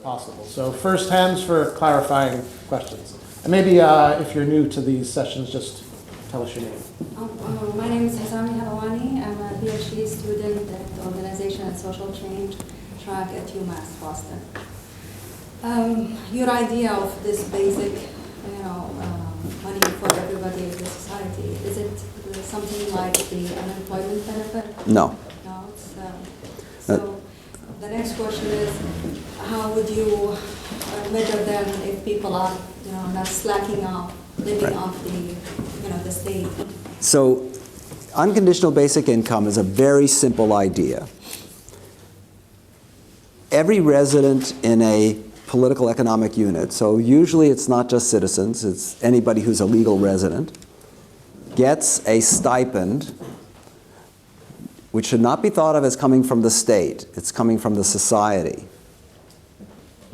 Possible. So first hands for clarifying questions. And maybe if you're new to these sessions, just tell us your name. My name is Hasami Halawani. I'm a PhD student at Organization and Social Change track at UMass Boston. Your idea of this basic, money for everybody in the society, is it something like the unemployment benefit? No. No. So the next question is, how would you measure then if people are, not slacking off, living off the state? So unconditional basic income is a very simple idea. Every resident in a political economic unit, so usually it's not just citizens, it's anybody who's a legal resident, gets a stipend which should not be thought of as coming from the state. It's coming from the society.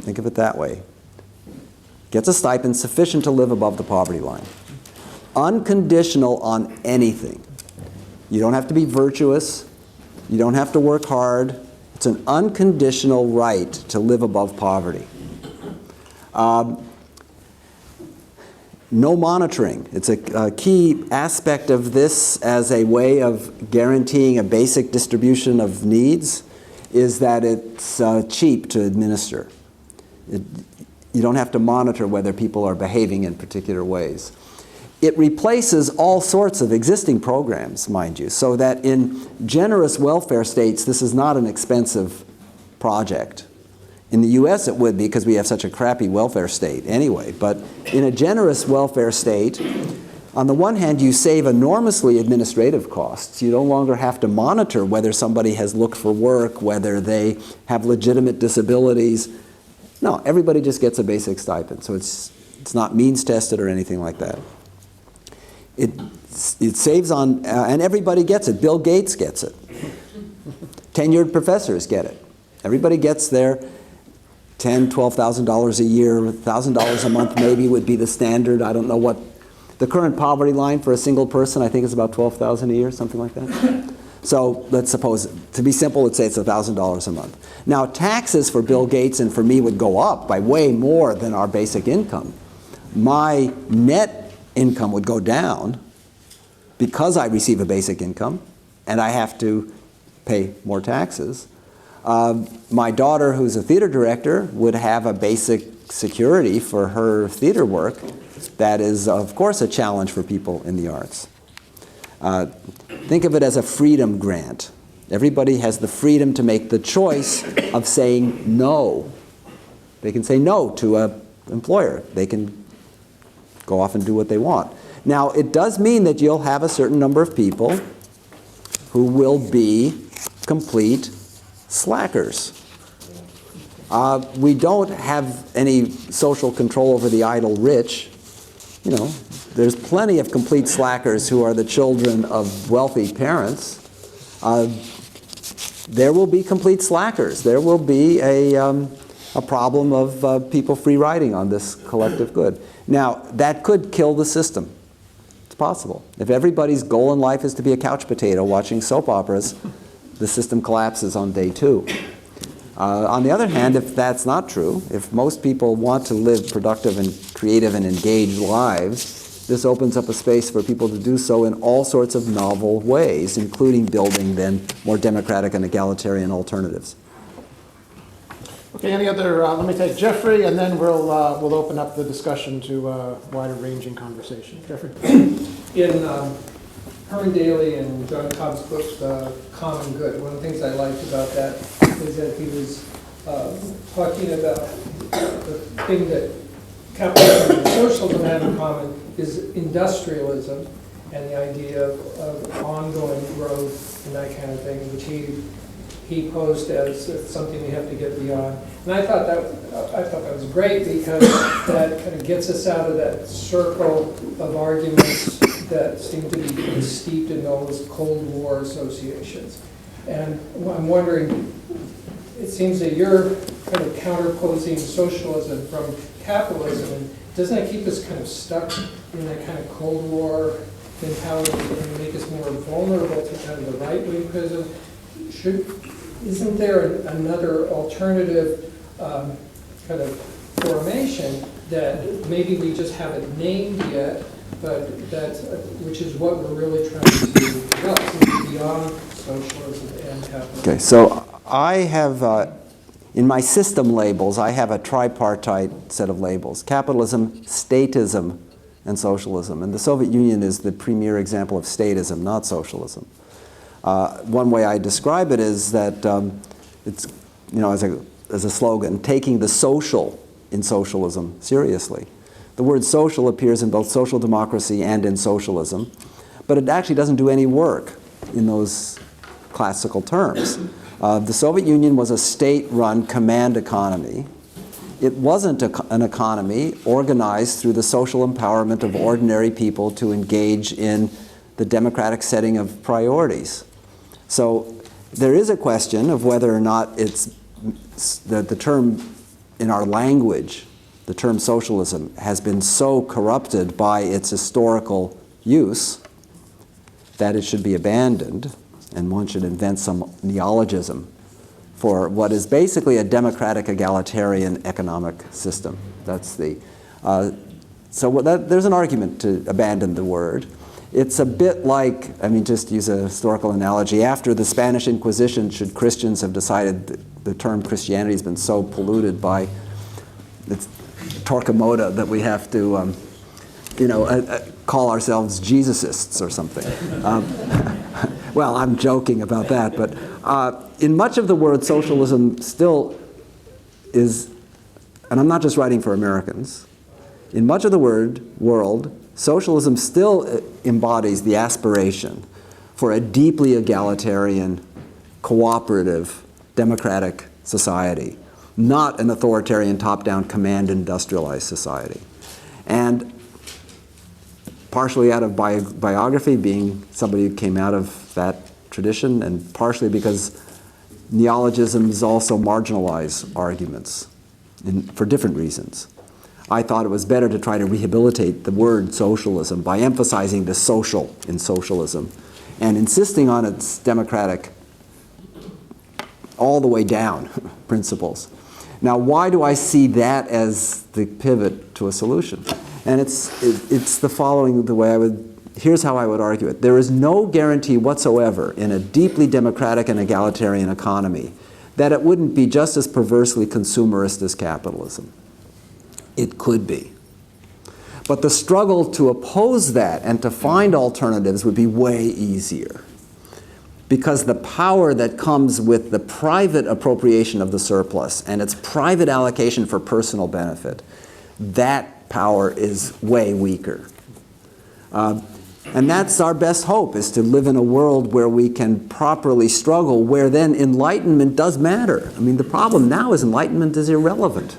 Think of it that way. Gets a stipend sufficient to live above the poverty line. Unconditional on anything. You don't have to be virtuous. You don't have to work hard. It's an unconditional right to live above poverty. No monitoring. It's a key aspect of this as a way of guaranteeing a basic distribution of needs is that it's cheap to administer. You don't have to monitor whether people are behaving in particular ways. It replaces all sorts of existing programs, mind you, so that in generous welfare states, this is not an expensive project. In the US it would be because we have such a crappy welfare state anyway, but in a generous welfare state, on the one hand you save enormously administrative costs. You no longer have to monitor whether somebody has looked for work, whether they have legitimate disabilities. No, everybody just gets a basic stipend, so it's not means tested or anything like that. It saves on, and everybody gets it. Bill Gates gets it. Tenured professors get it. Everybody gets their $10,000, $12,000 a year, $1,000 a month maybe would be the standard. I don't know what the current poverty line for a single person, I think is about $12,000 a year, something like that. So let's suppose, to be simple, let's say it's $1,000 a month. Now taxes for Bill Gates and for me would go up by way more than our basic income. My net income would go down because I receive a basic income and I have to pay more taxes. My daughter, who's a theater director, would have a basic security for her theater work that is, of course, a challenge for people in the arts. Think of it as a freedom grant. Everybody has the freedom to make the choice of saying no. They can say no to an employer. They can go off and do what they want. Now, it does mean that you'll have a certain number of people who will be complete slackers. We don't have any social control over the idle rich. There's plenty of complete slackers who are the children of wealthy parents. There will be complete slackers. There will be a problem of people free riding on this collective good. Now, that could kill the system. It's possible. If everybody's goal in life is to be a couch potato watching soap operas, the system collapses on day 2. On the other hand, if that's not true, if most people want to live productive and creative and engaged lives, this opens up a space for people to do so in all sorts of novel ways, including building then more democratic and egalitarian alternatives. Okay, any other, let me take Jeffrey, and then we'll open up the discussion to a wider ranging conversation. Jeffrey? In Herman Daly and John Cobb's book, The Common Good, one of the things I liked about that is that he was talking about the thing that capitalism and socialism have in common is industrialism and the idea of ongoing growth and that kind of thing, which he posed as something we have to get beyond. And I thought that was great because that kind of gets us out of that circle of arguments that seem to be steeped in those Cold War associations. And I'm wondering, it seems that you're kind of counterposing socialism from capitalism, and doesn't that keep us kind of stuck in that kind of Cold War mentality and make us more vulnerable to kind of the right-wing prism? Isn't there another alternative kind of formation that maybe we just haven't named yet, but which is what we're really trying to develop beyond socialism and capitalism? Okay, so I have, in my system labels, I have a tripartite set of labels: capitalism, statism, and socialism. And the Soviet Union is the premier example of statism, not socialism. One way I describe it is that it's, as a slogan, taking the social in socialism seriously. The word social appears in both social democracy and in socialism, but it actually doesn't do any work in those classical terms. The Soviet Union was a state-run command economy. It wasn't an economy organized through the social empowerment of ordinary people to engage in the democratic setting of priorities. So there is a question of whether or not it's the term in our language, the term socialism, has been so corrupted by its historical use that it should be abandoned, and one should invent some neologism for what is basically a democratic egalitarian economic system. That's the, there's an argument to abandon the word. It's a bit like, just to use a historical analogy, after the Spanish Inquisition, should Christians have decided the term Christianity has been so polluted by its torquemada that we have to, call ourselves Jesusists or something. Well, I'm joking about that, but in much of the world, socialism still is, and I'm not just writing for Americans, in much of the world, socialism still embodies the aspiration for a deeply egalitarian, cooperative, democratic society, not an authoritarian, top-down, command industrialized society. And partially out of biography, being somebody who came out of that tradition, and partially because neologisms also marginalize arguments for different reasons. I thought it was better to try to rehabilitate the word socialism by emphasizing the social in socialism and insisting on its democratic, all the way down principles. Now, why do I see that as the pivot to a solution? And it's the following, here's how I would argue it. There is no guarantee whatsoever in a deeply democratic and egalitarian economy that it wouldn't be just as perversely consumerist as capitalism. It could be. But the struggle to oppose that and to find alternatives would be way easier, because the power that comes with the private appropriation of the surplus and its private allocation for personal benefit, that power is way weaker. And that's our best hope, is to live in a world where we can properly struggle, where then enlightenment does matter. The problem now is enlightenment is irrelevant.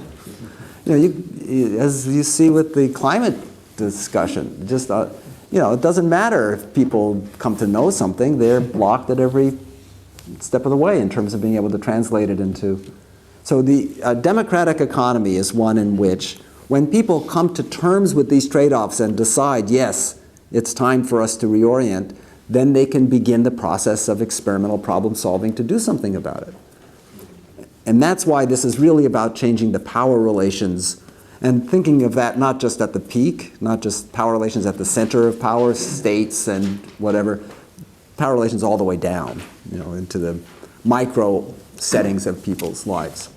As you see with the climate discussion, just it doesn't matter if people come to know something; they're blocked at every step of the way in terms of being able to translate it into. So the democratic economy is one in which, when people come to terms with these trade-offs and decide, yes, it's time for us to reorient, then they can begin the process of experimental problem solving to do something about it. And that's why this is really about changing the power relations and thinking of that not just at the peak, not just power relations at the center of power, states and whatever, power relations all the way down, into the micro settings of people's lives.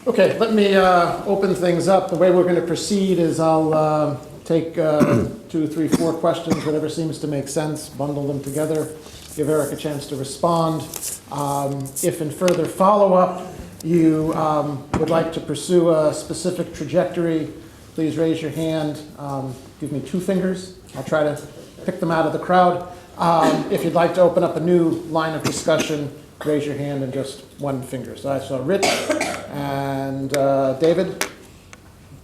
Okay, let me open things up. The way we're going to proceed is I'll take 2, 3, 4 questions, whatever seems to make sense, bundle them together, give Erik a chance to respond. If in further follow-up you would like to pursue a specific trajectory, please raise your hand. Give me 2 fingers. I'll try to pick them out of the crowd. If you'd like to open up a new line of discussion, raise your hand and just 1 finger. So I saw Rich and David.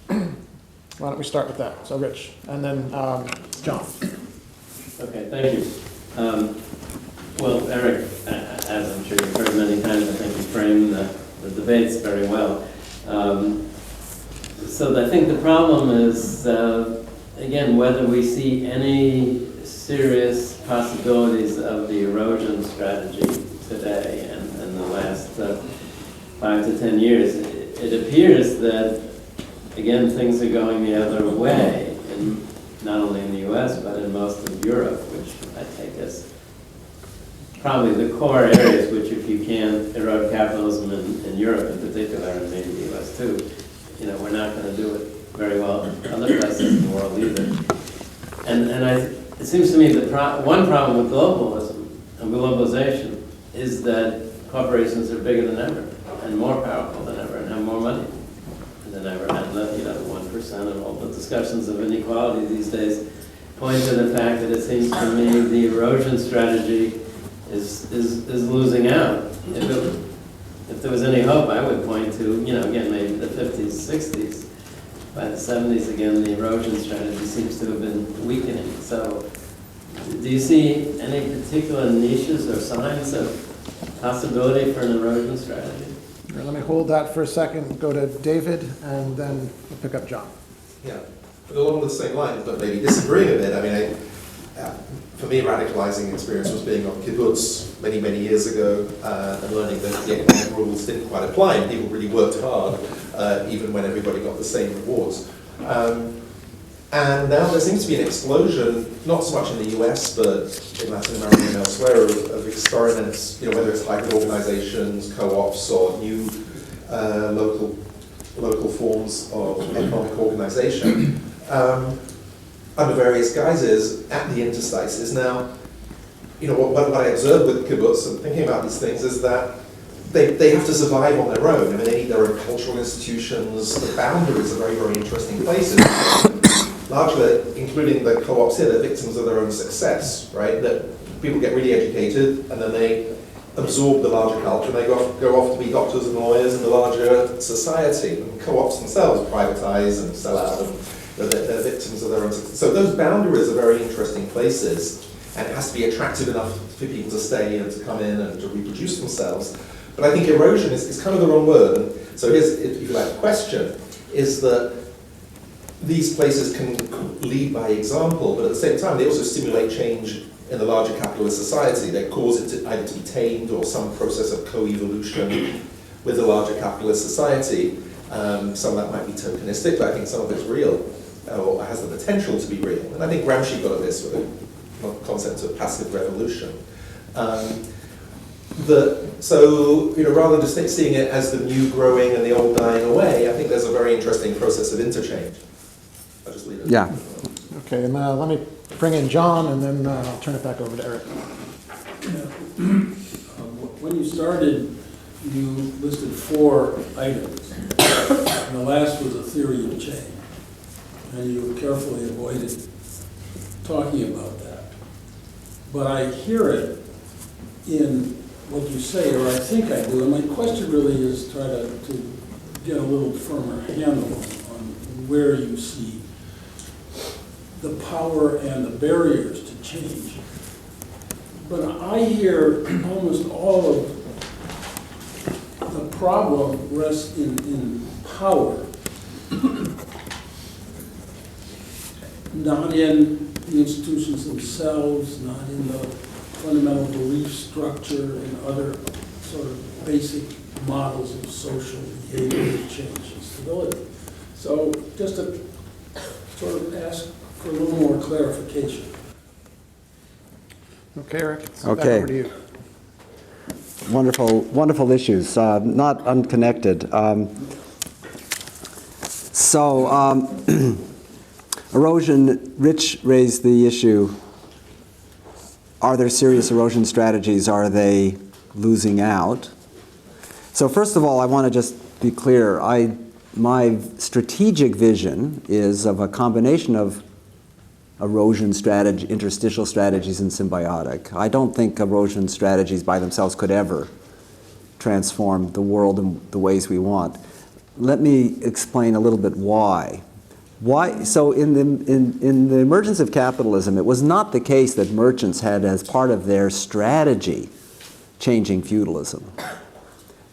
Why don't we start with that? So Rich, and then John. Okay, thank you. Well, Eric, as I'm sure you've heard many times, I think you framed the debates very well. So I think the problem is, again, whether we see any serious possibilities of the erosion strategy today and in the last 5 to 10 years. It appears that, again, things are going the other way, not only in the U.S., but in most of Europe, which I take as probably the core areas which, if you can't erode capitalism in Europe in particular, and maybe the U.S. too, we're not going to do it very well in other places in the world either. It seems to me that one problem with globalism and globalization is that corporations are bigger than ever and more powerful than ever and have more money than ever. And the 1% and all the discussions of inequality these days point to the fact that it seems to me the erosion strategy is losing out. If there was any hope, I would point to, again, maybe the 50s, 60s. By the 70s, again, the erosion strategy seems to have been weakening. So do you see any particular niches or signs of possibility for an erosion strategy? Here, let me hold that for a second, go to David, and then we'll pick up John. Yeah, but along the same lines, but maybe disagreeing a bit. I mean, for me, radicalizing experience was being on kibbutz many years ago and learning that the economic rules didn't quite apply and people really worked hard even when everybody got the same rewards. And now there seems to be an explosion, not so much in the US, but in Latin America and elsewhere, of experiments, whether it's hybrid organizations, co-ops, or new local forms of economic organization. Under various guises at the interstices. Now, what I observe with kibbutz and thinking about these things is that they have to survive on their own. I mean, they need their own cultural institutions. The boundaries are very interesting places. Largely, including the co-ops here, they're victims of their own success, right? That people get really educated and then they absorb the larger culture and they go off to be doctors and lawyers in the larger society. And co-ops themselves privatize and sell out and they're victims of their own success. So those boundaries are very interesting places, and it has to be attractive enough for people to stay and to come in and to reproduce themselves. But I think erosion is kind of the wrong word. And so here's, if you like, the question, is that these places can lead by example, but at the same time they also stimulate change in the larger capitalist society. They cause it to either to be tamed or some process of co-evolution with the larger capitalist society. Some of that might be tokenistic, but I think some of it's real, or has the potential to be real. And I think Gramsci got at this with the concept of passive revolution. So, rather than just seeing it as the new growing and the old dying away, I think there's a very interesting process of interchange. I'll just leave it. Yeah. Okay, and let me bring in John, and then I'll turn it back over to Eric. When you started, you listed 4 items, and the last was a theory of change, and you carefully avoided talking about that. But I hear it in what you say, or I think I do, and my question really is try to get a little firmer handle on where you see the power and the barriers to change. But I hear almost all of the problem rests in power, not in the institutions themselves, not in the fundamental belief structure and other sort of basic models of social behavior change and stability. So just to sort of ask for a little more clarification. Okay, Eric, so back Okay. over to you. Wonderful issues, not unconnected. Erosion, Rich raised the issue, are there serious erosion strategies? Are they losing out? So first of all, I want to just be clear. My strategic vision is of a combination of erosion strategy, interstitial strategies, and symbiotic. I don't think erosion strategies by themselves could ever transform the world in the ways we want. Let me explain a little bit why. Why? So in the emergence of capitalism, it was not the case that merchants had as part of their strategy changing feudalism.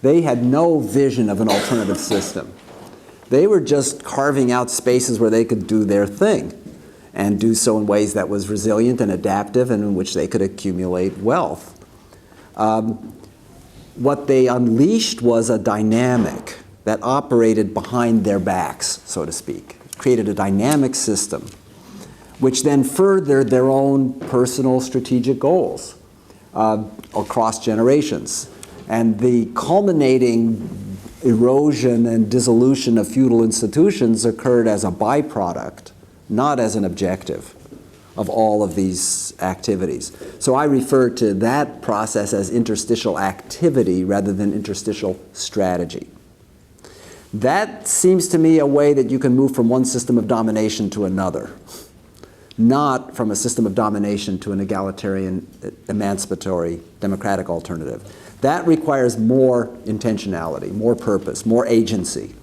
They had no vision of an alternative system. They were just carving out spaces where they could do their thing and do so in ways that was resilient and adaptive and in which they could accumulate wealth. What they unleashed was a dynamic that operated behind their backs, so to speak. Created a dynamic system, which then furthered their own personal strategic goals across generations. And the culminating erosion and dissolution of feudal institutions occurred as a byproduct, not as an objective of all of these activities. So I refer to that process as interstitial activity rather than interstitial strategy. That seems to me a way that you can move from one system of domination to another, not from a system of domination to an egalitarian, emancipatory, democratic alternative. That requires more intentionality, more purpose, more agency.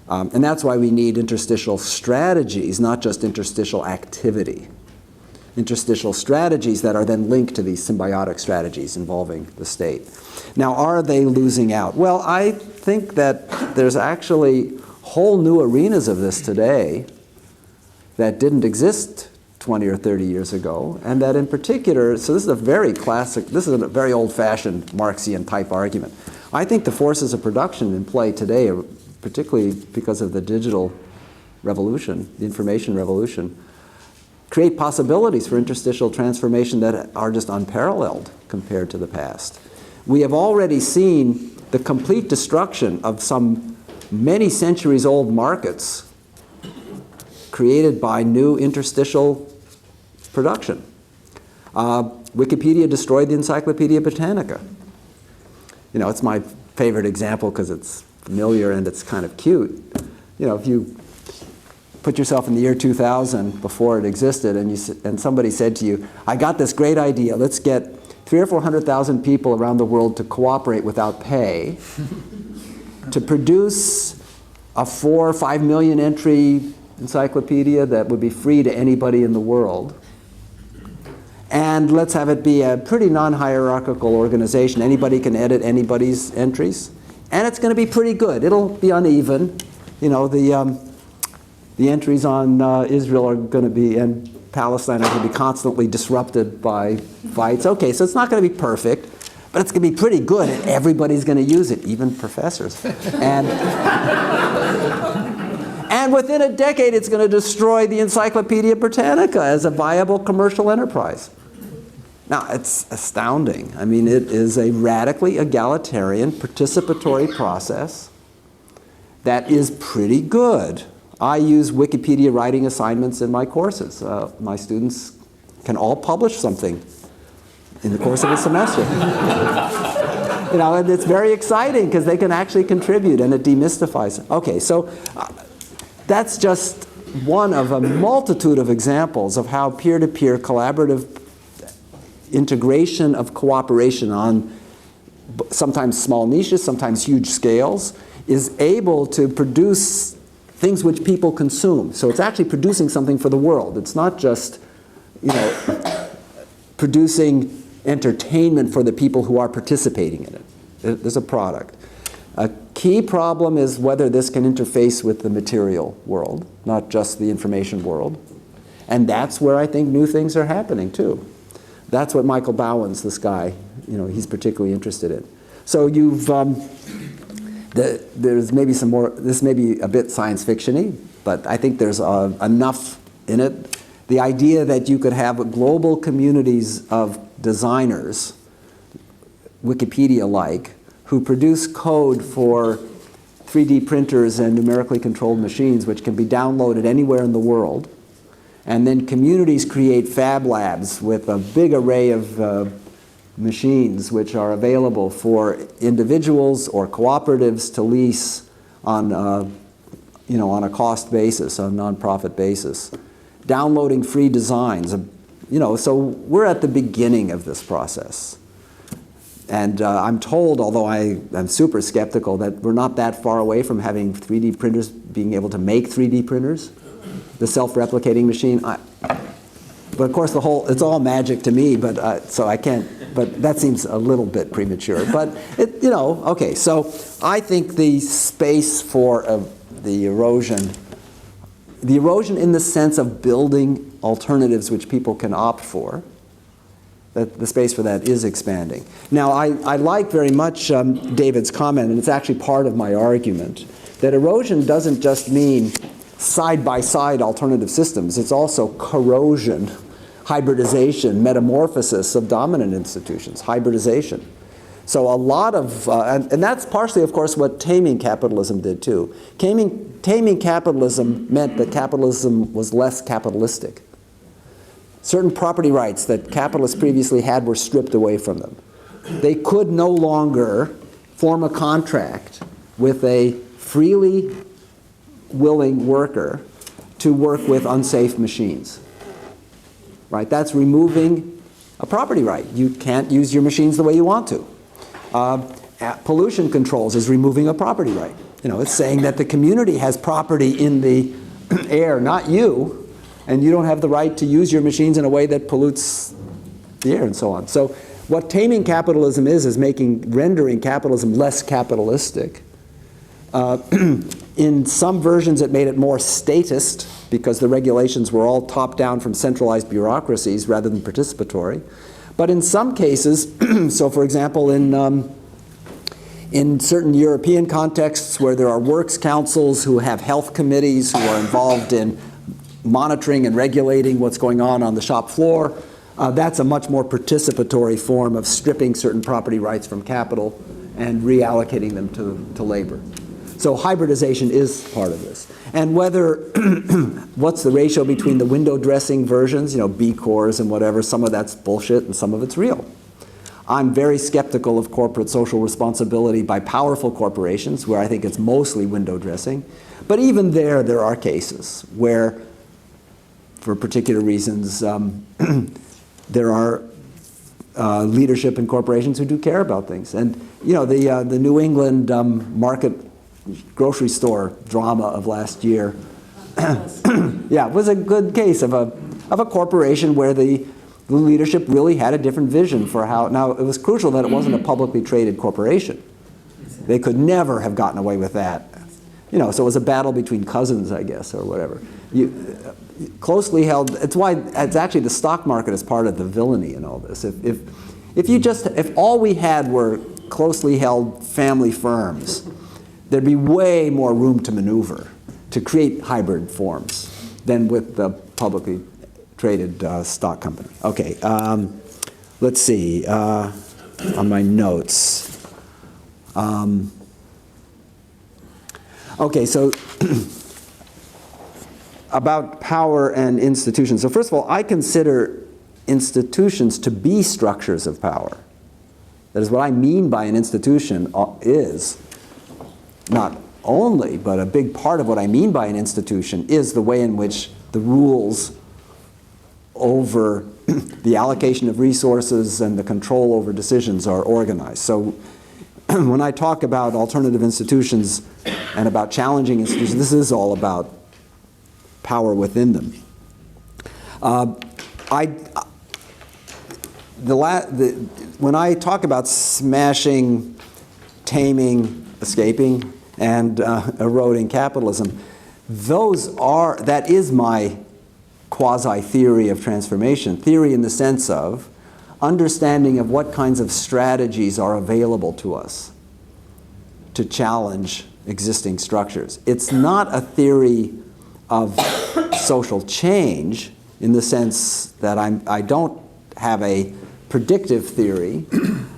And that's why we need interstitial strategies, not just interstitial activity. Interstitial strategies that are then linked to these symbiotic strategies involving the state. Now, are they losing out? Well, I think that there's actually whole new arenas of this today that didn't exist 20 or 30 years ago, and that in particular, so this is a very classic, this is a very old-fashioned Marxian type argument. I think the forces of production in play today, particularly because of the digital revolution, the information revolution, create possibilities for interstitial transformation that are just unparalleled compared to the past. We have already seen the complete destruction of some many centuries old markets created by new interstitial production. Wikipedia destroyed the Encyclopedia Britannica. You know, it's my favorite example because it's familiar and it's kind of cute. You know, if you put yourself in the year 2000 before it existed and somebody said to you, I got this great idea, let's get 300,000 or 400,000 people around the world to cooperate without pay to produce a 4 or 5 million entry encyclopedia that would be free to anybody in the world. And let's have it be a pretty non-hierarchical organization. Anybody can edit anybody's entries. And it's going to be pretty good. It'll be uneven. You know, the entries on Israel are going to be, and Palestine are going to be constantly disrupted by fights. Okay, so it's not going to be perfect, but it's going to be pretty good, and everybody's going to use it, even professors. And within a decade, it's going to destroy the Encyclopedia Britannica as a viable commercial enterprise. Now, it's astounding. I mean, it is a radically egalitarian, participatory process that is pretty good. I use Wikipedia writing assignments in my courses. My students can all publish something in the course of a semester. You know, and it's very exciting because they can actually contribute and it demystifies it. Okay, so that's just one of a multitude of examples of how peer-to-peer collaborative integration of cooperation on sometimes small niches, sometimes huge scales, is able to produce things which people consume. So it's actually producing something for the world. It's not just, you know, producing entertainment for the people who are participating in it. There's a product. A key problem is whether this can interface with the material world, not just the information world. And that's where I think new things are happening too. That's what Michael Bowen's, this guy, you know, he's particularly interested in. So you've, there's maybe some more, this may be a bit science fiction-y, but I think there's enough in it. The idea that you could have global communities of designers, Wikipedia-like, who produce code for 3D printers and numerically controlled machines which can be downloaded anywhere in the world. And then communities create fab labs with a big array of machines which are available for individuals or cooperatives to lease on, you know, on a cost basis, on a non-profit basis. Downloading free designs, you know, so we're at the beginning of this process. And I'm told, although I'm super skeptical, that we're not that far away from having 3D printers being able to make 3D printers, the self-replicating machine. But of course, it's all magic to me, but so I can't, but that seems a little bit premature. But, okay, so I think the space for the erosion in the sense of building alternatives which people can opt for, that the space for that is expanding. Now, I like very much David's comment, and it's actually part of my argument, that erosion doesn't just mean side-by-side alternative systems. It's also corrosion, hybridization, metamorphosis of dominant institutions, hybridization. So a lot of, and that's partially, of course, what taming capitalism did too. Taming capitalism meant that capitalism was less capitalistic. Certain property rights that capitalists previously had were stripped away from them. They could no longer form a contract with a freely willing worker to work with unsafe machines. Right? That's removing a property right. You can't use your machines the way you want to. Pollution controls is removing a property right. It's saying that the community has property in the air, not you, and you don't have the right to use your machines in a way that pollutes the air and so on. So what taming capitalism is rendering capitalism less capitalistic. In some versions it made it more statist because the regulations were all top-down from centralized bureaucracies rather than participatory. But in some cases, so for example in certain European contexts where there are works councils who have health committees who are involved in monitoring and regulating what's going on the shop floor, that's a much more participatory form of stripping certain property rights from capital and reallocating them to labor. So hybridization is part of this. And what's the ratio between the window dressing versions, B Corps and whatever, some of that's bullshit and some of it's real. I'm very skeptical of corporate social responsibility by powerful corporations, where I think it's mostly window dressing. But even there are cases where, for particular reasons, there are leadership in corporations who do care about things. And the New England market grocery store drama of last year, yeah, was a good case of a corporation where the leadership really had a different vision for how. Now, it was crucial that it wasn't a publicly traded corporation. They could never have gotten away with that. So it was a battle between cousins, I guess, or whatever. Closely held. It's actually the stock market is part of the villainy in all this. If all we had were closely held family firms, there'd be way more room to maneuver to create hybrid forms than with the publicly traded stock company. Okay, let's see, on my notes. Okay, so about power and institutions. So first of all, I consider institutions to be structures of power. That is, what I mean by an institution is not only, but a big part of what I mean by an institution is the way in which the rules over the allocation of resources and the control over decisions are organized. So when I talk about alternative institutions and about challenging institutions, this is all about power within them. When I talk about smashing, taming, escaping, and eroding capitalism, that is my quasi-theory of transformation. Theory in the sense of understanding of what kinds of strategies are available to us to challenge existing structures. It's not a theory of social change in the sense that I don't have a predictive theory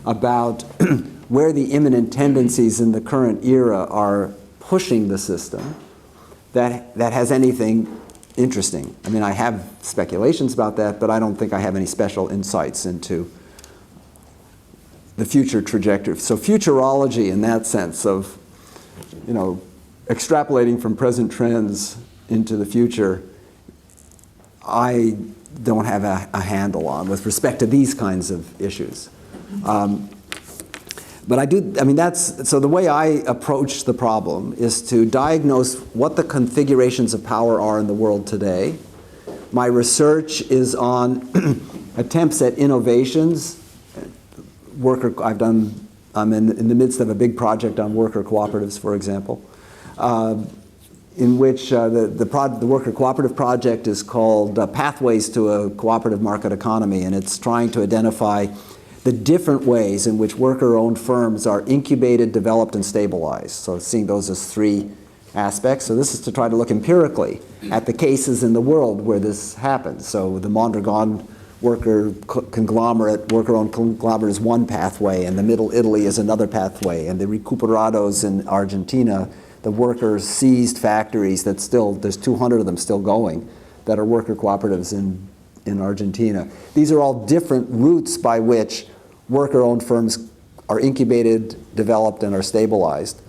about where the imminent tendencies in the current era are pushing the system that has anything interesting. I mean, I have speculations about that, but I don't think I have any special insights into the future trajectory. So futurology in that sense of, extrapolating from present trends into the future, I don't have a handle on with respect to these kinds of issues. But so the way I approach the problem is to diagnose what the configurations of power are in the world today. My research is on attempts at innovations. I'm in the midst of a big project on worker cooperatives, for example, in which the worker cooperative project is called Pathways to a Cooperative Market Economy, and it's trying to identify the different ways in which worker-owned firms are incubated, developed, and stabilized. So seeing those as three aspects. So this is to try to look empirically at the cases in the world where this happens. So the Mondragon worker-owned conglomerate is one pathway, and the Middle Italy is another pathway, and the recuperados in Argentina, the workers seized factories that there's 200 of them still going, that are worker cooperatives in Argentina. These are all different routes by which worker-owned firms are incubated, developed, and are stabilized.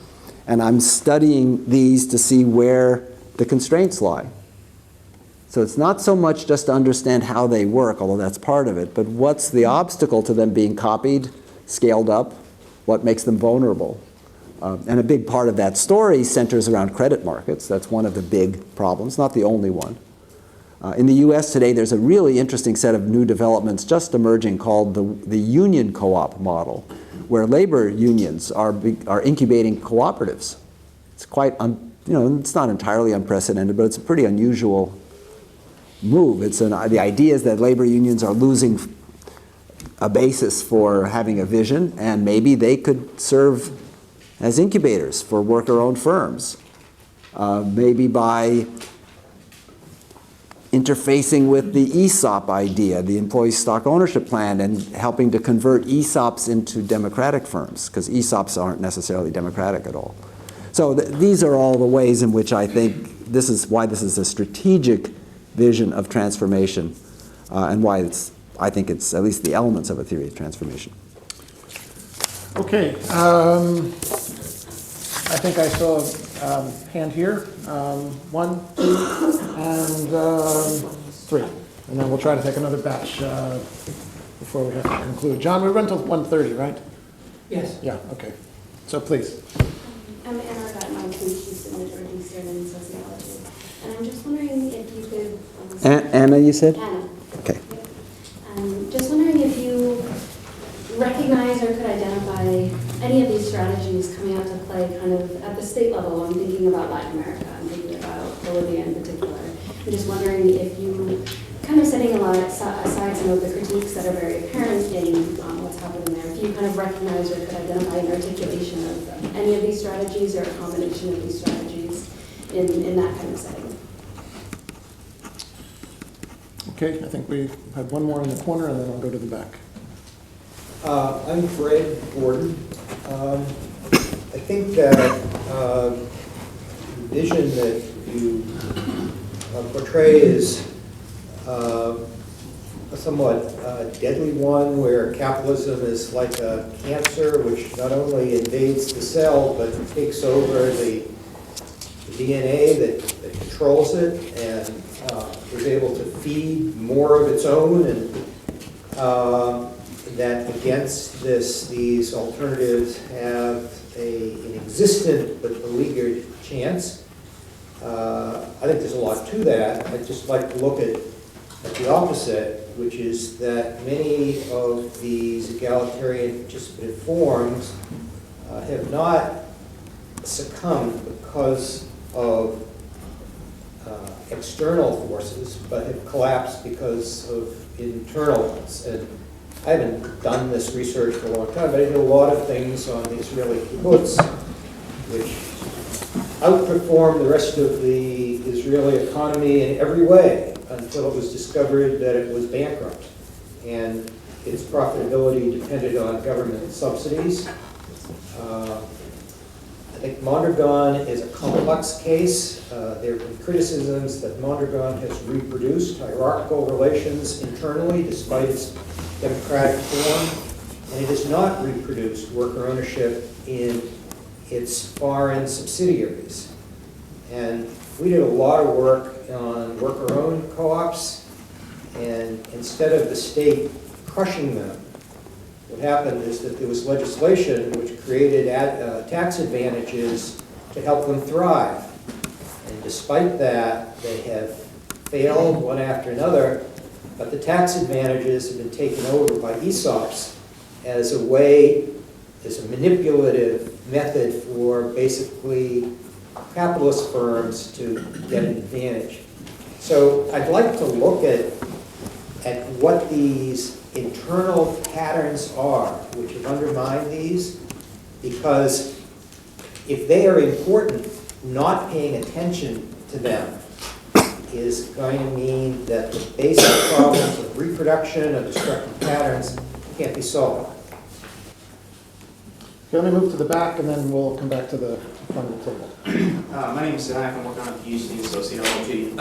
And I'm studying these to see where the constraints lie. So it's not so much just to understand how they work, although that's part of it, but what's the obstacle to them being copied, scaled up, what makes them vulnerable. And a big part of that story centers around credit markets. That's one of the big problems, not the only one. In the US today, there's a really interesting set of new developments just emerging called the union co-op model, where labor unions are incubating cooperatives. It's quite, it's not entirely unprecedented, but it's a pretty unusual move. The idea is that labor unions are losing a basis for having a vision, and maybe they could serve as incubators for worker-owned firms, maybe by interfacing with the ESOP idea, the employee stock ownership plan, and helping to convert ESOPs into democratic firms, because ESOPs aren't necessarily democratic at all. So these are all the ways in which I think this is a strategic vision of transformation, and why I think it's at least the elements of a theory of transformation. Okay, I think I saw a hand here. 1, 2, and 3. And then we'll try to take another batch before we have to conclude. John, we run till 1:30, right? Yes. Yeah, okay. So please. I'm Anna Got my PhD in sociology. And I'm just wondering if you could... Anna, you said? Anna. Okay. Just wondering if you recognize or could identify any of these strategies coming out to play kind of at the state level. I'm thinking about Latin America. I'm thinking about Bolivia in particular. I'm just wondering if you, kind of setting aside some of the critiques that are very apparent in what's happening there, if you kind of recognize or could identify an articulation of any of these strategies or a combination of these strategies in that kind of setting. Okay, I think we have one more in the corner, and then I'll go to the back. I'm Fred Gordon. I think that the vision that you portray is a somewhat deadly one, where capitalism is like a cancer which not only invades the cell but takes over the DNA that controls it and is able to feed more of its own, and that against these alternatives have an existent but beleaguered chance. I think there's a lot to that. I'd just like to look at the opposite, which is that many of these egalitarian participative forms have not succumbed because of external forces, but have collapsed because of internal ones. And I haven't done this research for a long time, but I know a lot of things on the Israeli kibbutz, which outperformed the rest of the Israeli economy in every way until it was discovered that it was bankrupt. And its profitability depended on government subsidies. I think Mondragon is a complex case. There have been criticisms that Mondragon has reproduced hierarchical relations internally despite its democratic form, and it has not reproduced worker ownership in its foreign subsidiaries. And we did a lot of work on worker-owned co-ops, and instead of the state crushing them, what happened is that there was legislation which created tax advantages to help them thrive. And despite that, they have failed one after another, but the tax advantages have been taken over by ESOPs as a way, as a manipulative method for basically capitalist firms to get an advantage. So I'd like to look at what these internal patterns are which have undermined these, because if they are important, not paying attention to them is going to mean that the basic problems of reproduction of destructive patterns can't be solved. Okay, let me move to the back, and then we'll come back to the front of the table. My name is Zach. I'm working on a PhD in sociology.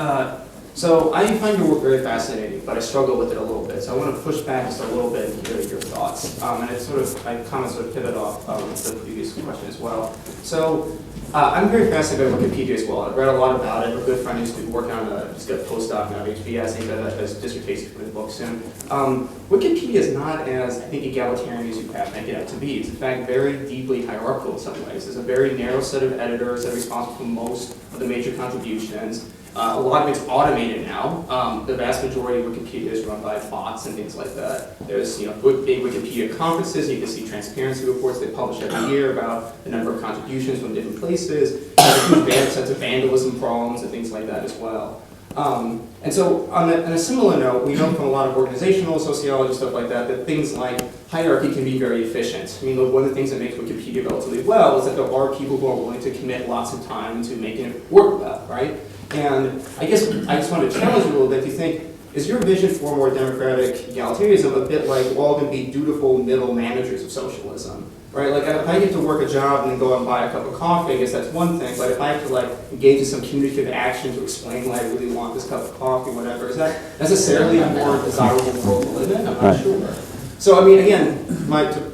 So I find your work very fascinating, but I struggle with it a little bit. So I want to push back just a little bit and hear your thoughts. And it's I comment sort of pivot off the previous question as well. So I'm very fascinated by Wikipedia as well. I've read a lot about it. A good friend who's been working on just got a postdoc now at HBS. I think that his dissertation for his book soon. Wikipedia is not as, I think, egalitarian as you have make it out to be. It's in fact very deeply hierarchical in some ways. There's a very narrow set of editors that are responsible for most of the major contributions. A lot of it's automated now. The vast majority of Wikipedia is run by bots and things like that. There's big Wikipedia conferences. You can see transparency reports they publish every year about the number of contributions from different places. There's a huge sense of vandalism problems and things like that as well. And so on a similar note, we know from a lot of organizational sociology, stuff like that, that things like hierarchy can be very efficient. I mean, one of the things that makes Wikipedia relatively well is that there are people who are willing to commit lots of time to making it work well, right? And I guess I just want to challenge you a little bit. Do you think, is your vision for more democratic egalitarianism a bit like we're all going to be dutiful middle managers of socialism? Right? Like if I get to work a job and then go out and buy a cup of coffee, I guess that's one thing. But if I have to engage in some communicative action to explain why I really want this cup of coffee, whatever, is that necessarily a more desirable world to live in? I'm not sure. So I mean, again, to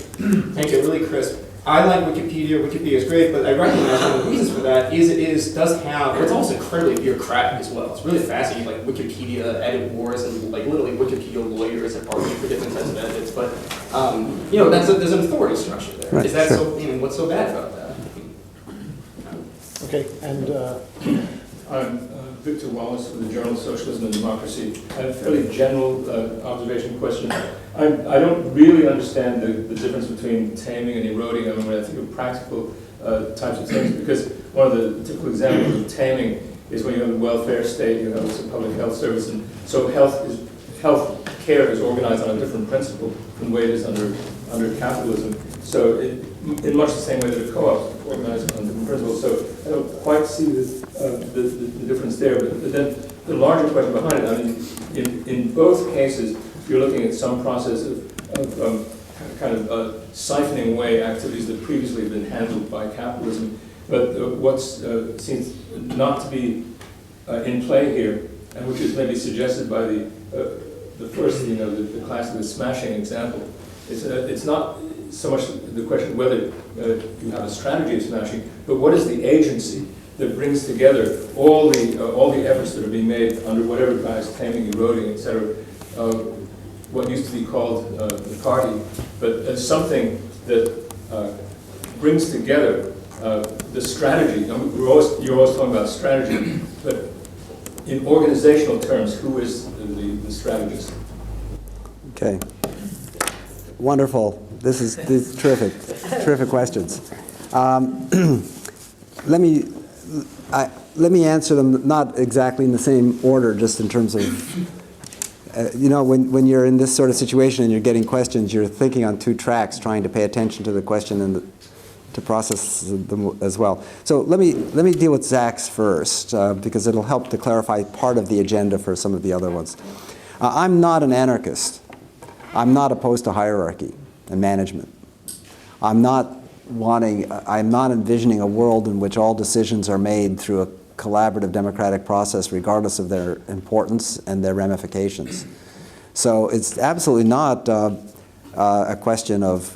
make it really crisp, I like Wikipedia. Wikipedia is great, but I recognize one of the reasons for that is does have, it's also incredibly bureaucratic as well. It's really fascinating, like Wikipedia edit wars and literally Wikipedia lawyers that argue for different types of edits. But there's an authority structure there. Right, is that sure. so? What's so bad about that? Okay, and I'm Victor Wallace with the Journal Socialism and Democracy. I have a fairly general observation question. I don't really understand the difference between taming and eroding. I mean, when I think of practical types of things, because one of the typical examples of taming is when you have a welfare state, you have some public health service, and so health care is organized on a different principle from the way it is under capitalism. So in much the same way that a co-op is organized on different principles. So I don't quite see the difference there. But then the larger question behind it, I mean, in both cases, you're looking at some process of siphoning away activities that previously have been handled by capitalism. But what seems not to be in play here, and which is maybe suggested by the first, the classic smashing example, it's not so much the question of whether you have a strategy of smashing, but what is the agency that brings together all the efforts that are being made under whatever guise, taming, eroding, etc. What used to be called the party, but as something that brings together the strategy. You're always talking about strategy, but in organizational terms, who is the strategist? Okay. Wonderful. This is terrific. Terrific questions. Let me answer them not exactly in the same order, just in terms of, when you're in this sort of situation and you're getting questions, you're thinking on two tracks, trying to pay attention to the question and to process them as well. So let me deal with Zach's first, because it'll help to clarify part of the agenda for some of the other ones. I'm not an anarchist. I'm not opposed to hierarchy and management. I'm not envisioning a world in which all decisions are made through a collaborative democratic process regardless of their importance and their ramifications. So it's absolutely not a question of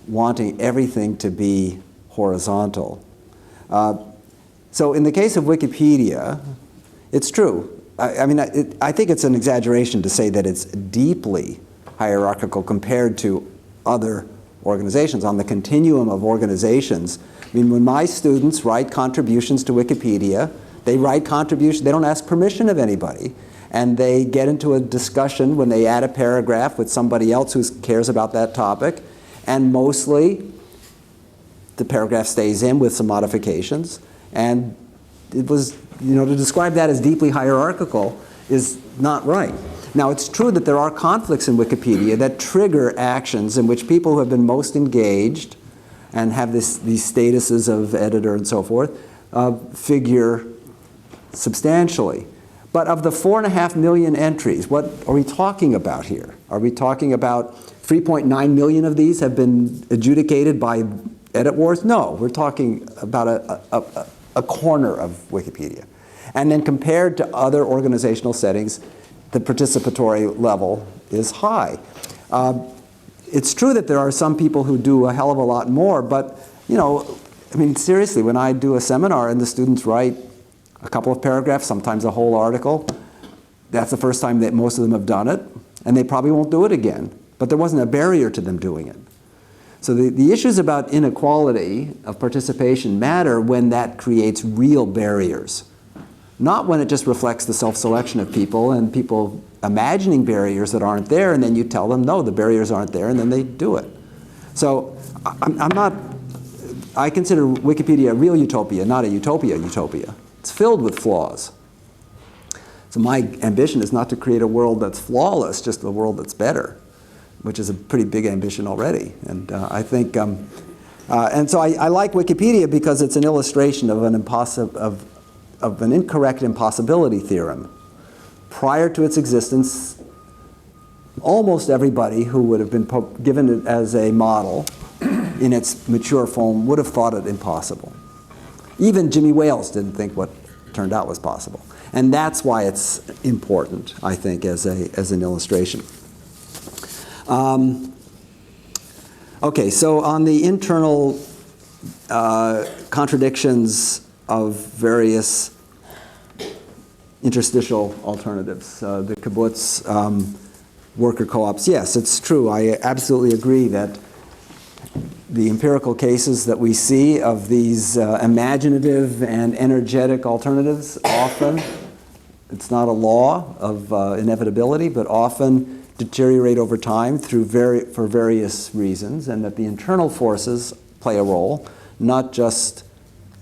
wanting everything to be horizontal. So in the case of Wikipedia, it's true. I think it's an exaggeration to say that it's deeply hierarchical compared to other organizations. On the continuum of organizations, I mean, when my students write contributions to Wikipedia, they write contributions, they don't ask permission of anybody, and they get into a discussion when they add a paragraph with somebody else who cares about that topic, and mostly the paragraph stays in with some modifications. And it was, to describe that as deeply hierarchical is not right. Now, it's true that there are conflicts in Wikipedia that trigger actions in which people who have been most engaged and have these statuses of editor and so forth figure substantially. But of the 4.5 million entries, what are we talking about here? Are we talking about 3.9 million of these have been adjudicated by edit wars? No, we're talking about a corner of Wikipedia. And then compared to other organizational settings, the participatory level is high. It's true that there are some people who do a hell of a lot more, but I mean, seriously, when I do a seminar and the students write a couple of paragraphs, sometimes a whole article, that's the first time that most of them have done it, and they probably won't do it again. But there wasn't a barrier to them doing it. So the issues about inequality of participation matter when that creates real barriers, not when it just reflects the self-selection of people and people imagining barriers that aren't there, and then you tell them, no, the barriers aren't there, and then they do it. So I consider Wikipedia a real utopia, not a utopia. It's filled with flaws. So my ambition is not to create a world that's flawless, just a world that's better, which is a pretty big ambition already. And I think, and so I like Wikipedia because it's an illustration of an incorrect impossibility theorem. Prior to its existence, almost everybody who would have been given it as a model in its mature form would have thought it impossible. Even Jimmy Wales didn't think what turned out was possible. And that's why it's important, I think, as an illustration. Okay, so on the internal contradictions of various interstitial alternatives, the kibbutz, worker co-ops, yes, it's true. I absolutely agree that the empirical cases that we see of these imaginative and energetic alternatives often, it's not a law of inevitability, but often deteriorate over time for various reasons, and that the internal forces play a role, not just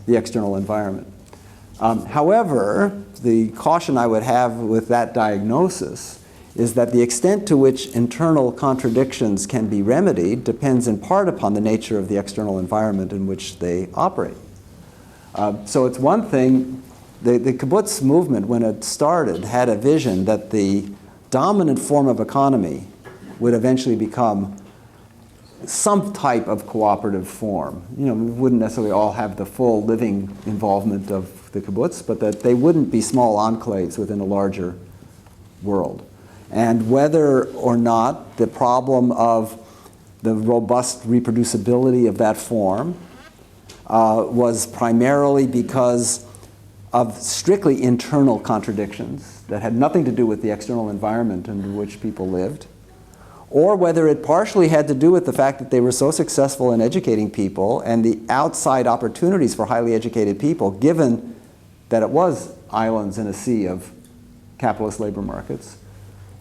the external environment. However, the caution I would have with that diagnosis is that the extent to which internal contradictions can be remedied depends in part upon the nature of the external environment in which they operate. So it's one thing, the kibbutz movement, when it started, had a vision that the dominant form of economy would eventually become some type of cooperative form. We wouldn't necessarily all have the full living involvement of the kibbutz, but that they wouldn't be small enclaves within a larger world. And whether or not the problem of the robust reproducibility of that form was primarily because of strictly internal contradictions that had nothing to do with the external environment in which people lived, or whether it partially had to do with the fact that they were so successful in educating people and the outside opportunities for highly educated people, given that it was islands in a sea of capitalist labor markets,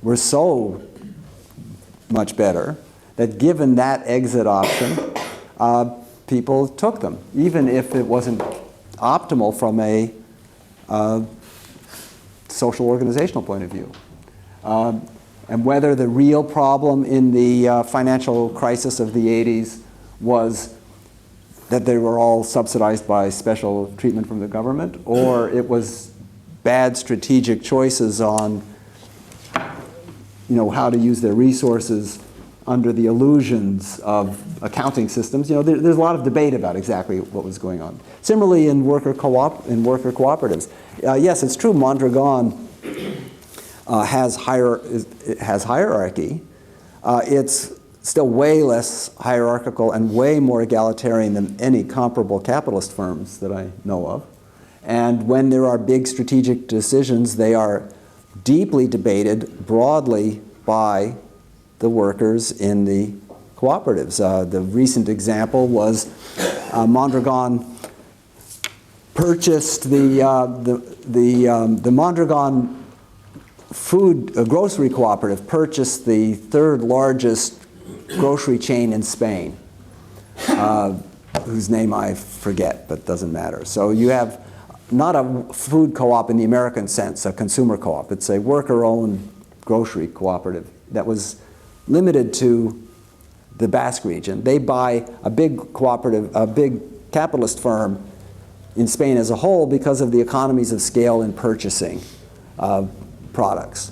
were so much better that given that exit option, people took them, even if it wasn't optimal from a social organizational point of view. And whether the real problem in the financial crisis of the 80s was that they were all subsidized by special treatment from the government, or it was bad strategic choices on how to use their resources under the illusions of accounting systems. There's a lot of debate about exactly what was going on. Similarly, in worker cooperatives, yes, it's true. Mondragon has hierarchy. It's still way less hierarchical and way more egalitarian than any comparable capitalist firms that I know of. And when there are big strategic decisions, they are deeply debated broadly by the workers in the cooperatives. The recent example was Mondragon purchased the Mondragon grocery cooperative purchased the third largest grocery chain in Spain, whose name I forget, but doesn't matter. So you have not a food co-op in the American sense, a consumer co-op. It's a worker-owned grocery cooperative that was limited to the Basque region. They buy a big cooperative, a big capitalist firm in Spain as a whole because of the economies of scale in purchasing products.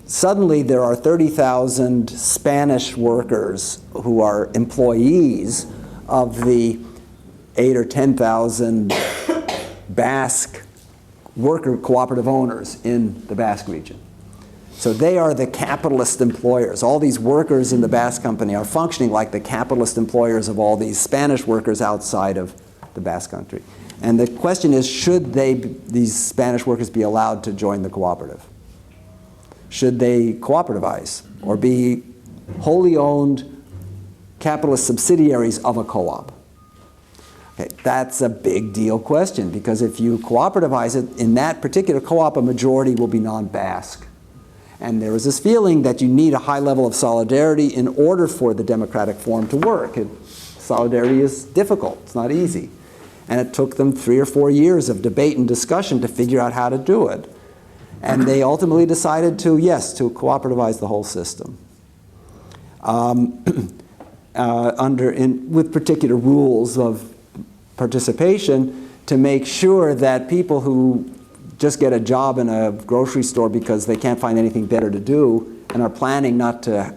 Suddenly there are 30,000 Spanish workers who are employees of the 8,000 or 10,000 Basque worker cooperative owners in the Basque region. So they are the capitalist employers. All these workers in the Basque company are functioning like the capitalist employers of all these Spanish workers outside of the Basque country. And the question is, should these Spanish workers be allowed to join the cooperative? Should they cooperativize or be wholly owned capitalist subsidiaries of a co-op? Okay, that's a big deal question, because if you cooperativize it, in that particular co-op, a majority will be non-Basque. And there is this feeling that you need a high level of solidarity in order for the democratic form to work. Solidarity is difficult, it's not easy. And it took them 3 or 4 years of debate and discussion to figure out how to do it. And they ultimately decided to, yes, to cooperativize the whole system. With particular rules of participation to make sure that people who just get a job in a grocery store because they can't find anything better to do and are planning not to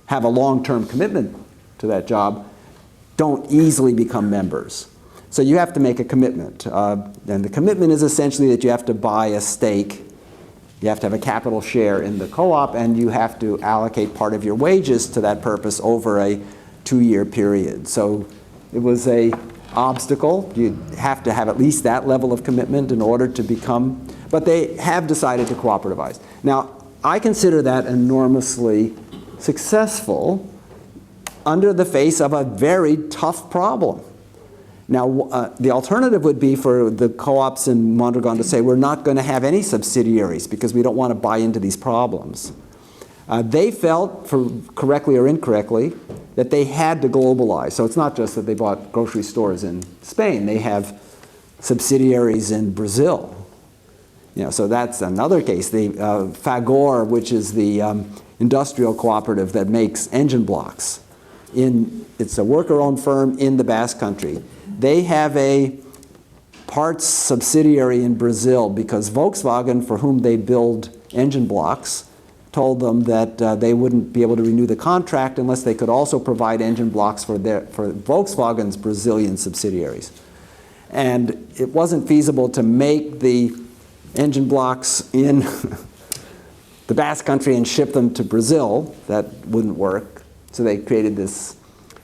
have a long-term commitment to that job don't easily become members. So you have to make a commitment. And the commitment is essentially that you have to buy a stake, you have to have a capital share in the co-op, and you have to allocate part of your wages to that purpose over a 2-year period. So it was an obstacle. You have to have at least that level of commitment in order to become, but they have decided to cooperativize. Now, I consider that enormously successful under the face of a very tough problem. Now, the alternative would be for the co-ops in Mondragon to say, we're not going to have any subsidiaries because we don't want to buy into these problems. They felt, correctly or incorrectly, that they had to globalize. So it's not just that they bought grocery stores in Spain. They have subsidiaries in Brazil. So that's another case. The Fagor, which is the industrial cooperative that makes engine blocks, it's a worker-owned firm in the Basque country. They have a parts subsidiary in Brazil because Volkswagen, for whom they build engine blocks, told them that they wouldn't be able to renew the contract unless they could also provide engine blocks for Volkswagen's Brazilian subsidiaries. And it wasn't feasible to make the engine blocks in the Basque country and ship them to Brazil. That wouldn't work. So they created this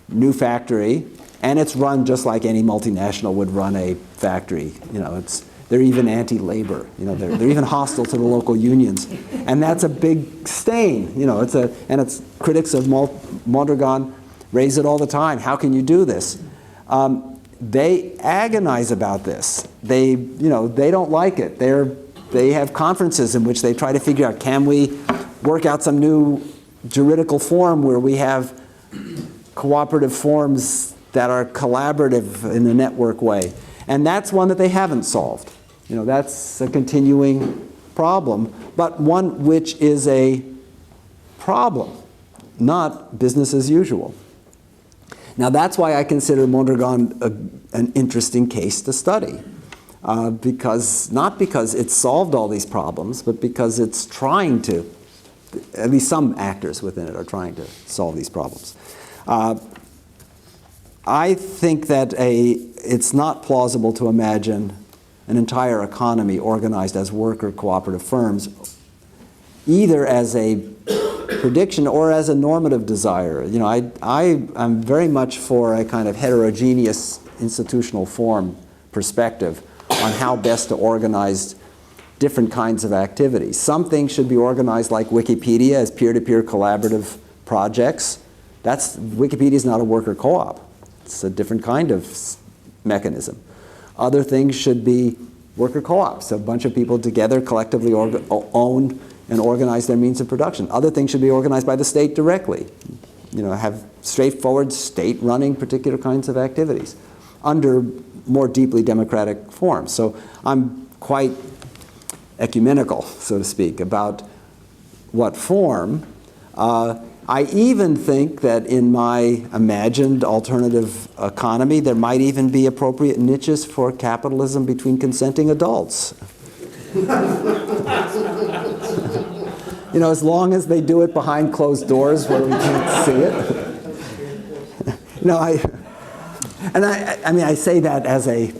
new factory, and it's run just like any multinational would run a factory. They're even anti-labor. They're even hostile to the local unions, and that's a big stain. It's critics of Mondragon raise it all the time. How can you do this? They agonize about this. They don't like it. They have conferences in which they try to figure out, can we work out some new juridical form where we have cooperative forms that are collaborative in a network way. And that's one that they haven't solved. That's a continuing problem, but one which is a problem, not business as usual. Now that's why I consider Mondragon an interesting case to study. Not because it's solved all these problems, but because it's trying to, at least some actors within it are trying to solve these problems. I think that it's not plausible to imagine an entire economy organized as worker cooperative firms, either as a prediction or as a normative desire. I'm very much for a kind of heterogeneous institutional form perspective on how best to organize different kinds of activities. Some things should be organized like Wikipedia as peer-to-peer collaborative projects. Wikipedia is not a worker co-op. It's a different kind of mechanism. Other things should be worker co-ops, a bunch of people together collectively own and organize their means of production. Other things should be organized by the state directly. Have straightforward state running particular kinds of activities under more deeply democratic forms. So I'm quite ecumenical, so to speak, about what form. I even think that in my imagined alternative economy, there might even be appropriate niches for capitalism between consenting adults. As long as they do it behind closed doors where we can't see it. I say that as a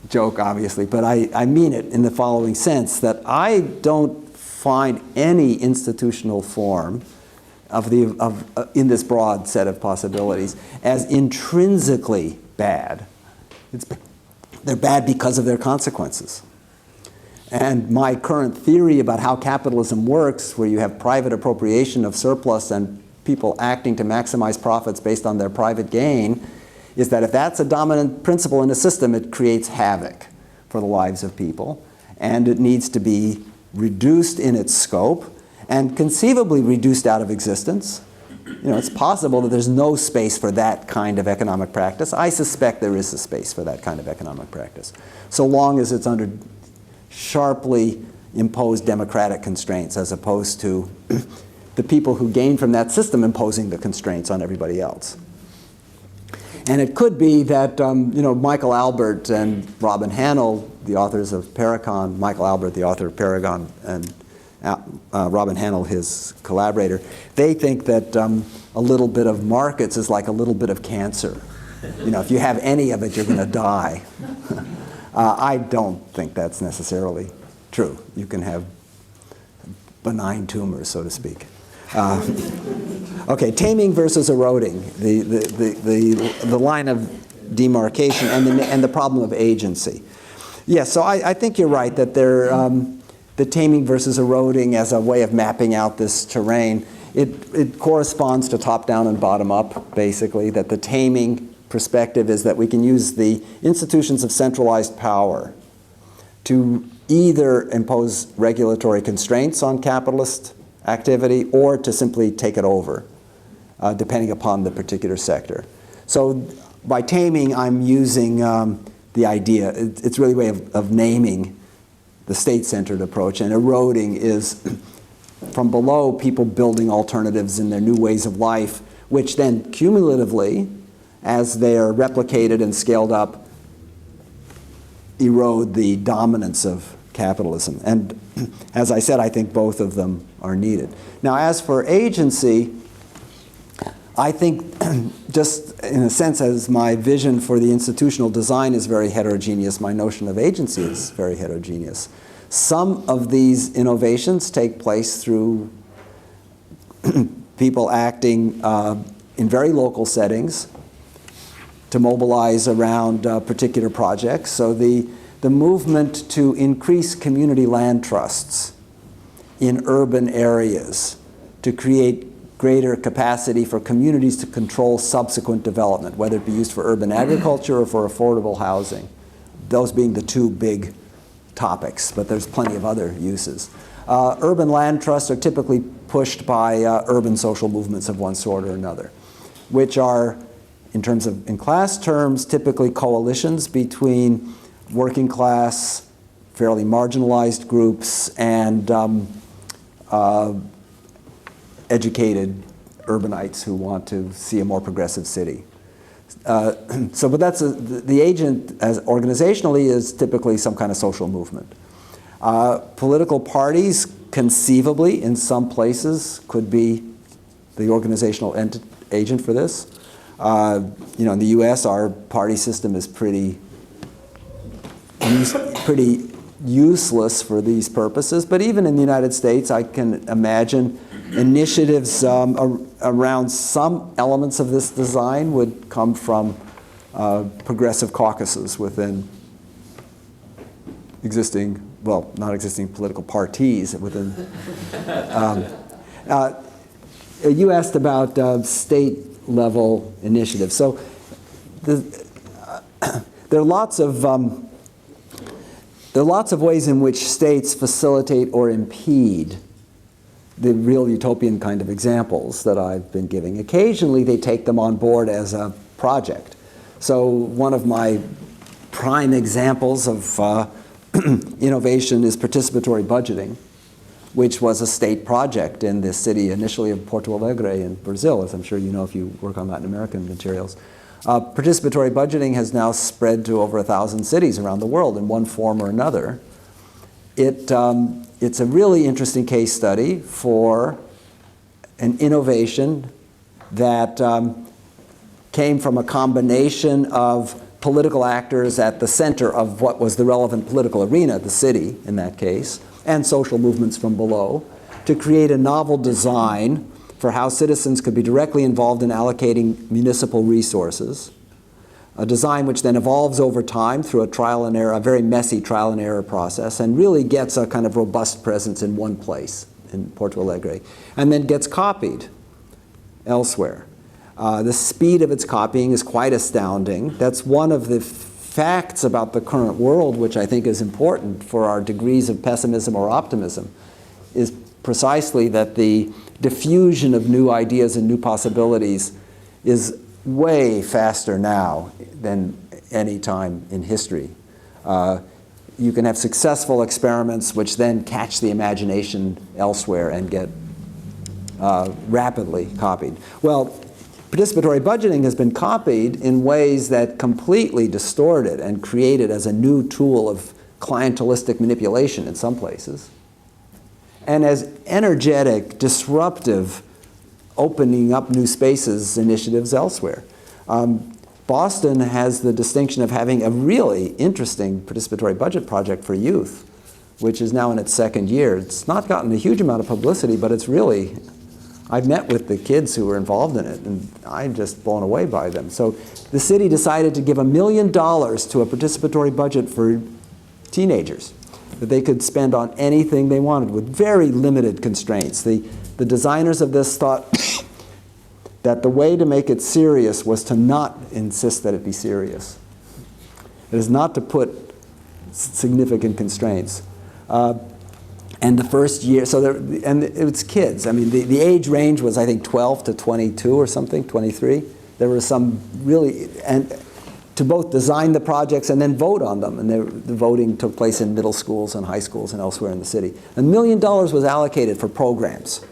joke, obviously, but I mean it in the following sense, that I don't find any institutional form in this broad set of possibilities as intrinsically bad. They're bad because of their consequences. And my current theory about how capitalism works, where you have private appropriation of surplus and people acting to maximize profits based on their private gain, is that if that's a dominant principle in a system, it creates havoc for the lives of people, and it needs to be reduced in its scope and conceivably reduced out of existence. It's possible that there's no space for that kind of economic practice. I suspect there is a space for that kind of economic practice, so long as it's under sharply imposed democratic constraints, as opposed to the people who gain from that system imposing the constraints on everybody else. And it could be that Michael Albert and Robin Hannell, the authors of Paracon, Michael Albert, the author of Paragon, and Robin Hannell, his collaborator, they think that a little bit of markets is like a little bit of cancer. If you have any of it, you're going to die. I don't think that's necessarily true. You can have benign tumors, so to speak. Okay, taming versus eroding, the line of demarcation and the problem of agency. Yes, so I think you're right that the taming versus eroding as a way of mapping out this terrain, it corresponds to top-down and bottom-up, basically, that the taming perspective is that we can use the institutions of centralized power to either impose regulatory constraints on capitalist activity or to simply take it over, depending upon the particular sector. So by taming, I'm using the idea, it's really a way of naming the state-centered approach, and eroding is from below people building alternatives in their new ways of life, which then cumulatively, as they are replicated and scaled up, erode the dominance of capitalism. And as I said, I think both of them are needed. Now, as for agency, I think just in a sense as my vision for the institutional design is very heterogeneous, my notion of agency is very heterogeneous. Some of these innovations take place through people acting in very local settings to mobilize around particular projects. So the movement to increase community land trusts in urban areas to create greater capacity for communities to control subsequent development, whether it be used for urban agriculture or for affordable housing. Those being the two big topics, but there's plenty of other uses. Urban land trusts are typically pushed by urban social movements of one sort or another, which are, in class terms, typically coalitions between working class, fairly marginalized groups and educated urbanites who want to see a more progressive city. But that's the agent, as organizationally, is typically some kind of social movement. Political parties, conceivably, in some places, could be the organizational agent for this. In the U.S., our party system is pretty useless for these purposes. But even in the United States, I can imagine initiatives around some elements of this design would come from progressive caucuses within existing well, non-existing political parties within. You asked about state-level initiatives. So there are lots of ways in which states facilitate or impede the real utopian kind of examples that I've been giving. Occasionally, they take them on board as a project. So one of my prime examples of innovation is participatory budgeting, which was a state project in the city initially of Porto Alegre in Brazil, as I'm sure you know if you work on Latin American materials. Participatory budgeting has now spread to over 1,000 cities around the world in one form or another. It's a really interesting case study for an innovation that came from a combination of political actors at the center of what was the relevant political arena, the city in that case, and social movements from below, to create a novel design for how citizens could be directly involved in allocating municipal resources, a design which then evolves over time through a trial and error, a very messy trial and error process, and really gets a kind of robust presence in one place, in Porto Alegre, and then gets copied elsewhere. The speed of its copying is quite astounding. That's one of the facts about the current world which I think is important for our degrees of pessimism or optimism, is precisely that the diffusion of new ideas and new possibilities is way faster now than any time in history. You can have successful experiments which then catch the imagination elsewhere and get rapidly copied. Well, participatory budgeting has been copied in ways that completely distort it and create it as a new tool of clientelistic manipulation in some places, and as energetic, disruptive, opening up new spaces initiatives elsewhere. Boston has the distinction of having a really interesting participatory budget project for youth, which is now in its second year. It's not gotten a huge amount of publicity, but it's really, I've met with the kids who were involved in it, and I'm just blown away by them. So the city decided to give $1 million to a participatory budget for teenagers that they could spend on anything they wanted with very limited constraints. The designers of this thought that the way to make it serious was to not insist that it be serious. It is not to put significant constraints. And the first year, and it's kids. I mean, the age range was, I think, 12 to 22 or something, 23. There were some really, and to both design the projects and then vote on them. And the voting took place in middle schools and high schools and elsewhere in the city. $1 million was allocated for programs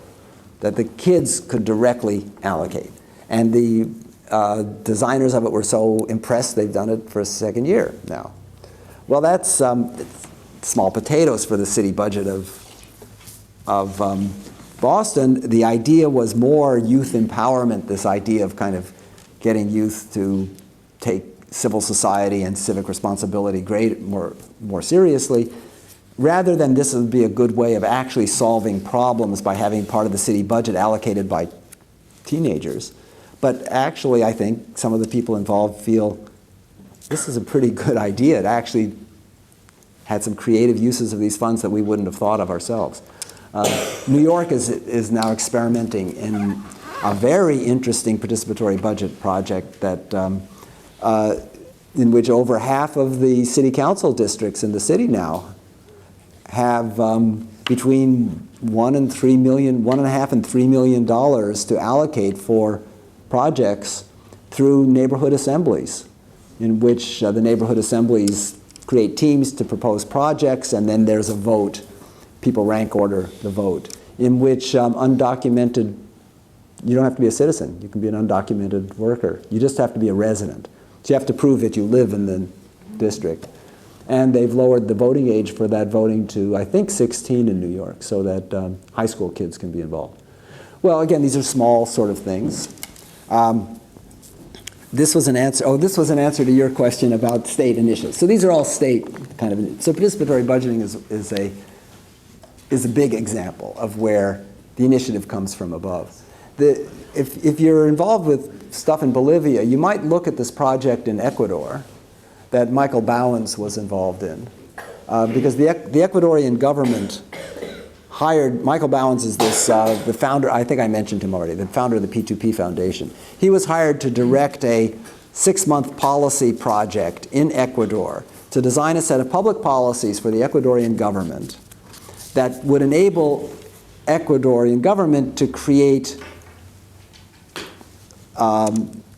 that the kids could directly allocate. And the designers of it were so impressed they've done it for a second year now. Well, that's small potatoes for the city budget of Boston. The idea was more youth empowerment, this idea of kind of getting youth to take civil society and civic responsibility more seriously, rather than this would be a good way of actually solving problems by having part of the city budget allocated by teenagers. But actually, I think some of the people involved feel this is a pretty good idea. It actually had some creative uses of these funds that we wouldn't have thought of ourselves. New York is now experimenting in a very interesting participatory budget project that in which over half of the city council districts in the city now have between $1.5 and $3 million to allocate for projects through neighborhood assemblies, in which the neighborhood assemblies create teams to propose projects, and then there's a vote. People rank order the vote, in which undocumented, you don't have to be a citizen, you can be an undocumented worker. You just have to be a resident. So you have to prove that you live in the district. And they've lowered the voting age for that voting to, I think, 16 in New York, so that high school kids can be involved. Well, again, these are small sort of things. This was an answer. This was an answer to your question about state initiatives. So these are all state kind of. So participatory budgeting is a big example of where the initiative comes from above. If you're involved with stuff in Bolivia, you might look at this project in Ecuador that Michael Bowens was involved in, because the Ecuadorian government hired, Michael Bowens is this, the founder, I think I mentioned him already, the founder of the P2P Foundation. He was hired to direct a 6-month policy project in Ecuador to design a set of public policies for the Ecuadorian government that would enable Ecuadorian government to create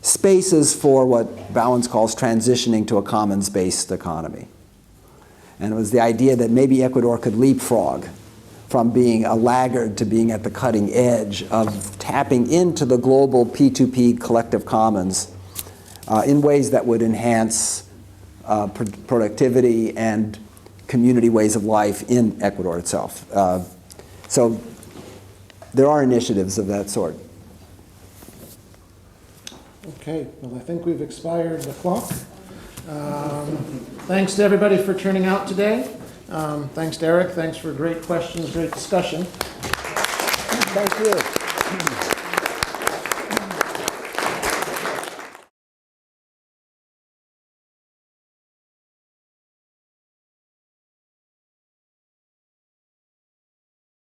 spaces for what Bowens calls transitioning to a commons-based economy. And it was the idea that maybe Ecuador could leapfrog from being a laggard to being at the cutting edge of tapping into the global P2P collective commons in ways that would enhance productivity and community ways of life in Ecuador itself. So there are initiatives of that sort. Okay, well, I think we've expired the clock. Thanks to everybody for turning out today. Thanks to Erik. Thanks for great questions, great discussion. Thank you.